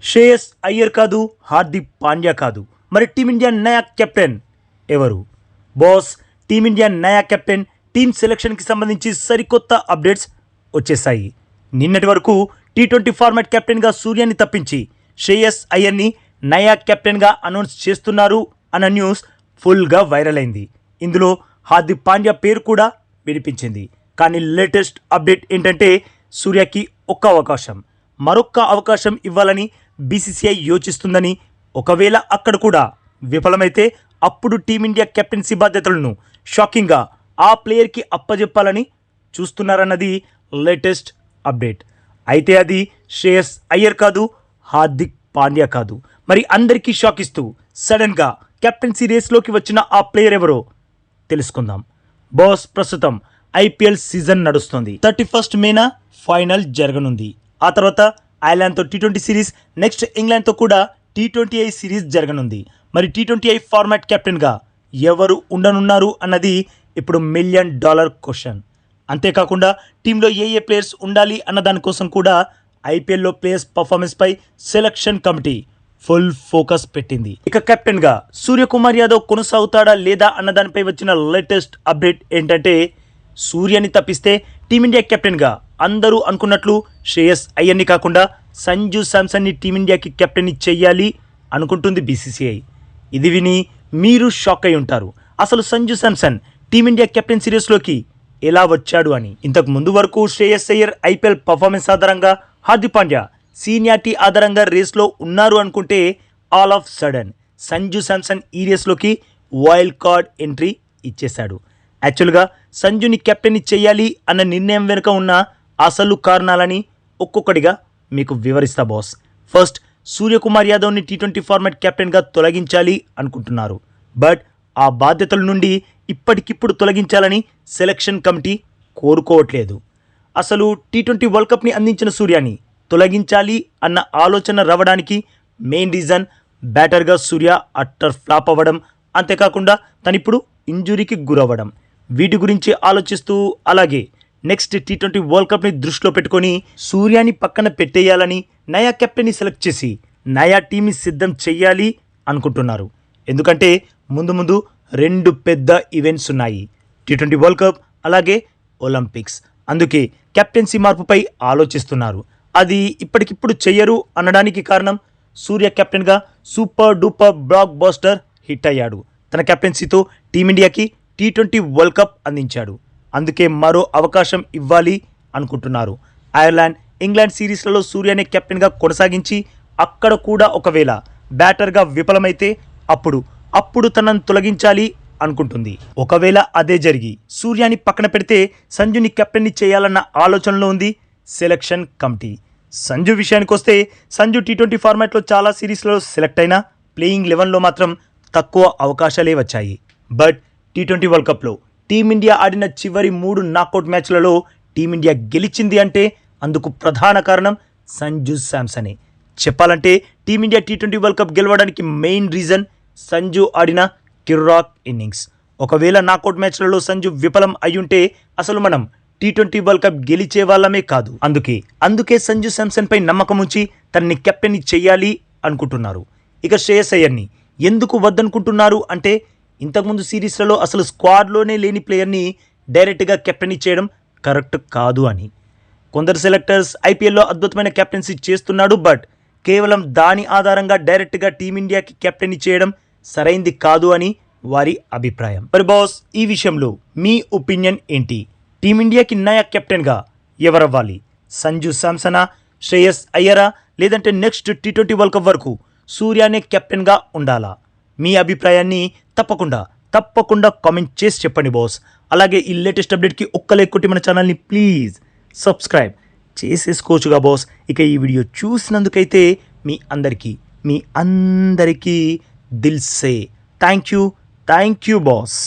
శ్రేయస్ అయ్యర్ కాదు, హార్దిక్ పాండ్యా కాదు, మరి టీమిండియా నయా కెప్టెన్ ఎవరు? బాస్, టీమిండియా నయా కెప్టెన్ టీమ్ సెలక్షన్కి సంబంధించి సరికొత్త అప్డేట్స్ వచ్చేసాయి. నిన్నటి వరకు టీ20 ఫార్మాట్ కెప్టెన్గా సూర్యాని తప్పించి శ్రేయస్ అయ్యర్ని నయా కెప్టెన్గా అనౌన్స్ చేస్తున్నారు అన్న న్యూస్ ఫుల్గా వైరల్ అయింది. ఇందులో హార్దిక్ పాండ్యా పేరు కూడా వినిపించింది. కానీ లేటెస్ట్ అప్డేట్ ఏంటంటే సూర్యకి మరొక్క అవకాశం ఇవ్వాలని బీసీసీఐ యోచిస్తుందని, ఒకవేళ అక్కడ కూడా విఫలమైతే అప్పుడు టీమిండియా కెప్టెన్సీ బాధ్యతలను షాకింగ్గా ఆ ప్లేయర్కి అప్పజెప్పాలని చూస్తున్నారన్నది లేటెస్ట్ అప్డేట్. అయితే అది శ్రేయస్ అయ్యర్ కాదు, హార్దిక్ పాండ్యా కాదు. మరి అందరికీ షాక్ ఇస్తూ సడన్గా కెప్టెన్సీ రేస్లోకి వచ్చిన ఆ ప్లేయర్ ఎవరో తెలుసుకుందాం. బాస్, ప్రస్తుతం ఐపీఎల్ సీజన్ నడుస్తుంది. 31 మేన ఫైనల్ జరగనుంది. ఆ తర్వాత ఐర్లాండ్తో టీ20 సిరీస్, నెక్స్ట్ ఇంగ్లాండ్తో కూడా టీ20ఐ సిరీస్ జరగనుంది. మరి టీ20ఐ ఫార్మాట్ కెప్టెన్గా ఎవరు ఉండనున్నారు అన్నది ఇప్పుడు $1 మిలియన్ క్వశ్చన్. అంతేకాకుండా టీంలో ఏ ప్లేయర్స్ ఉండాలి అన్న దానికోసం కూడా ఐపీఎల్లో ప్లేయర్స్ పర్ఫార్మెన్స్పై సెలక్షన్ కమిటీ ఫుల్ ఫోకస్ పెట్టింది. ఇక కెప్టెన్గా సూర్యకుమార్ యాదవ్ కొనసాగుతాడా లేదా అన్న దానిపై వచ్చిన లేటెస్ట్ అప్డేట్ ఏంటంటే సూర్యని తప్పిస్తే టీమిండియా కెప్టెన్గా అందరూ అనుకున్నట్లు శ్రేయస్ అయ్యర్ని కాకుండా సంజు శాంసన్ని టీమిండియాకి కెప్టెన్ చెయ్యాలి అనుకుంటుంది బీసీసీఐ. ఇది విని మీరు షాక్ అయి ఉంటారు. అసలు సంజు శాంసన్ టీమిండియా కెప్టెన్ సిరీస్లోకి ఎలా వచ్చాడు అని. ఇంతకు ముందు వరకు శ్రేయస్ అయ్యర్ ఐపీఎల్ పర్ఫార్మెన్స్ ఆధారంగా, హార్దిక్ పాండ్యా సీనియారిటీ ఆధారంగా రేస్లో ఉన్నారు అనుకుంటే all of sudden Sanju Samson ఈ రేస్లోకి వైల్డ్ కార్డ్ ఎంట్రీ ఇచ్చేశాడు. యాక్చువల్గా సంజుని కెప్టెన్ చేయాలి అన్న నిర్ణయం వెనుక ఉన్న అసలు కారణాలని ఒక్కొక్కటిగా మీకు వివరిస్తా బాస్. ఫస్ట్, సూర్యకుమార్ యాదవ్ని టీ20 ఫార్మాట్ కెప్టెన్గా తొలగించాలి అనుకుంటున్నారు. బట్ ఆ బాధ్యతల నుండి ఇప్పటికిప్పుడు తొలగించాలని సెలక్షన్ కమిటీ కోరుకోవట్లేదు. అసలు టీ20 వరల్డ్ కప్ని అందించిన సూర్యాని తొలగించాలి అన్న ఆలోచన రావడానికి మెయిన్ రీజన్ బ్యాటర్గా సూర్య అట్టర్ ఫ్లాప్ అవ్వడం, అంతేకాకుండా తనిప్పుడు ఇంజురీకి గురవ్వడం. వీటి గురించి ఆలోచిస్తూ, అలాగే నెక్స్ట్ టీ20 వరల్డ్ కప్ని దృష్టిలో పెట్టుకొని సూర్యాని పక్కన పెట్టేయాలని నయా కెప్టెన్ని సెలెక్ట్ చేసి నయా టీమ్ని సిద్ధం చెయ్యాలి అనుకుంటున్నారు. ఎందుకంటే ముందు ముందు 2 పెద్ద ఈవెంట్స్ ఉన్నాయి, టీ20 వరల్డ్ కప్ అలాగే ఒలింపిక్స్. అందుకే కెప్టెన్సీ మార్పుపై ఆలోచిస్తున్నారు. అది ఇప్పటికిప్పుడు చెయ్యరు అనడానికి కారణం సూర్య కెప్టెన్గా super duper block buster hit అయ్యాడు. తన కెప్టెన్సీతో టీమిండియాకి టీ20 వరల్డ్ కప్ అందించాడు. అందుకే మరో అవకాశం ఇవ్వాలి అనుకుంటున్నారు. ఐర్లాండ్, ఇంగ్లాండ్ సిరీస్లలో సూర్యనే కెప్టెన్గా కొనసాగించి అక్కడ కూడా ఒకవేళ బ్యాటర్గా విఫలమైతే అప్పుడు తనను తొలగించాలి అనుకుంటుంది. ఒకవేళ అదే జరిగి సూర్యాని పక్కన పెడితే సంజుని కెప్టెన్ని చేయాలన్న ఆలోచనలో ఉంది సెలక్షన్ కమిటీ. సంజు విషయానికి వస్తే సంజు టీ20 ఫార్మాట్లో చాలా సిరీస్లలో సెలెక్ట్ అయినా ప్లేయింగ్ 11లో మాత్రం తక్కువ అవకాశాలే వచ్చాయి. బట్ టీ20 వరల్డ్ కప్లో టీమిండియా ఆడిన చివరి 3 నాకౌట్ మ్యాచ్లలో టీమిండియా గెలిచింది అంటే అందుకు ప్రధాన కారణం సంజు శాంసనే. చెప్పాలంటే టీమిండియా టీ20 వరల్డ్ కప్ గెలవడానికి మెయిన్ రీజన్ సంజు ఆడిన కిర్రాక్ ఇన్నింగ్స్. ఒకవేళ నాకౌట్ మ్యాచ్లలో సంజు విఫలం అయ్యుంటే అసలు మనం టీ20 వరల్డ్ కప్ గెలిచే వాళ్ళమే కాదు. అందుకే సంజు శాంసన్ పై నమ్మకం ఉంచి తనని కెప్టెన్ చెయ్యాలి అనుకుంటున్నారు. ఇక శ్రేయస్ అయ్యర్ని ఎందుకు వద్దనుకుంటున్నారు అంటే ఇంతకుముందు సిరీస్లలో అసలు స్క్వాడ్లోనే లేని ప్లేయర్ని డైరెక్ట్గా కెప్టెన్ చేయడం కరెక్ట్ కాదు అని. కొందరు సెలెక్టర్స్ ఐపీఎల్లో అద్భుతమైన కెప్టెన్సీ చేస్తున్నాడు, బట్ కేవలం దాని ఆధారంగా డైరెక్ట్గా టీమిండియాకి కెప్టెన్ చేయడం సరైంది కాదు అని వారి అభిప్రాయం. మరి బాస్, ఈ విషయంలో మీ ఒపీనియన్ ఏంటి? టీమిండియాకి నయా కెప్టెన్గా ఎవరవ్వాలి? సంజు శాంసనా, శ్రేయస్ అయ్యరా, లేదంటే నెక్స్ట్ టీ20 వరల్డ్ కప్ వరకు సూర్యానే కెప్టెన్గా ఉండాలా? మీ అభిప్రాయాన్ని తప్పకుండా కామెంట్ చేసి చెప్పండి బాస్. అలాగే ఈ లేటెస్ట్ అప్డేట్కి ఒక్క లైక్ కొట్టి మన ఛానల్ని ప్లీజ్ సబ్స్క్రైబ్ చేసేసుకోవచ్చుగా బాస్. ఇక ఈ వీడియో చూసినందుకైతే మీ అందరికీ దిల్ సే థ్యాంక్ యూ బాస్.